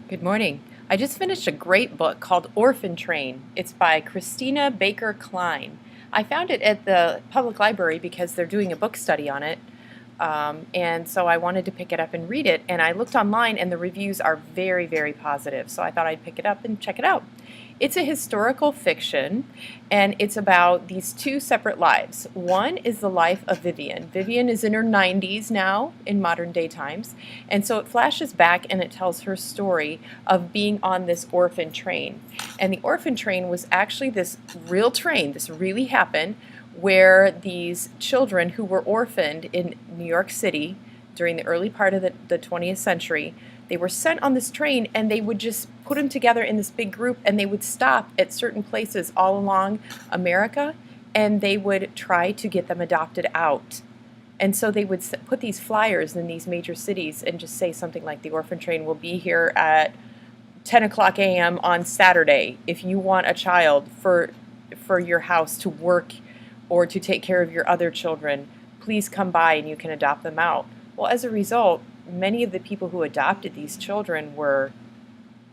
Good morning. I just finished a great book called Orphan Train. It's by Christina Baker Klein. I found it at the public library because they're doing a book study on it. And so I wanted to pick it up and read it. And I looked online, and the reviews are very, very positive. So I thought I'd pick it up and check it out. It's a historical fiction, and it's about these two separate lives. One is the life of Vivian. Vivian is in her 90s now, in modern day times, and so it flashes back and it tells her story of being on this orphan train. And the orphan train was actually this real train, this really happened, where these children who were orphaned in New York City during the early part of the 20th century, they were sent on this train, and they would just put them together in this big group, and they would stop at certain places all along America, and they would try to get them adopted out. And so they would put these flyers in these major cities and just say something like, the orphan train will be here at 10 o'clock a.m. on Saturday. If you want a child for your house to work or to take care of your other children, please come by and you can adopt them out. Well, as a result, many of the people who adopted these children were,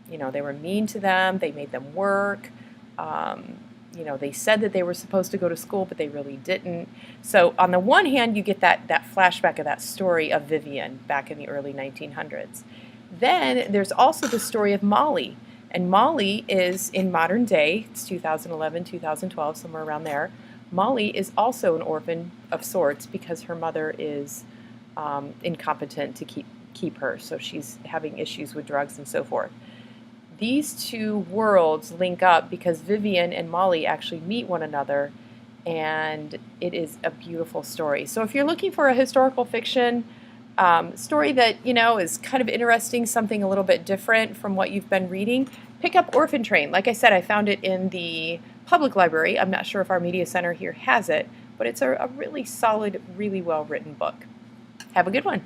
they were mean to them. They made them work. They said that they were supposed to go to school, but they really didn't. So on the one hand, you get that flashback of that story of Vivian back in the early 1900s. Then there's also the story of Molly. And Molly is in modern day, it's 2011, 2012, somewhere around there. Molly is also an orphan of sorts because her mother is incompetent to keep her, so she's having issues with drugs and so forth. These two worlds link up because Vivian and Molly actually meet one another, and it is a beautiful story. So if you're looking for a historical fiction story that is kind of interesting, something a little bit different from what you've been reading, pick up Orphan Train. Like I said, I found it in the public library. I'm not sure if our media center here has it, but it's a really solid, really well written book. Have a good one.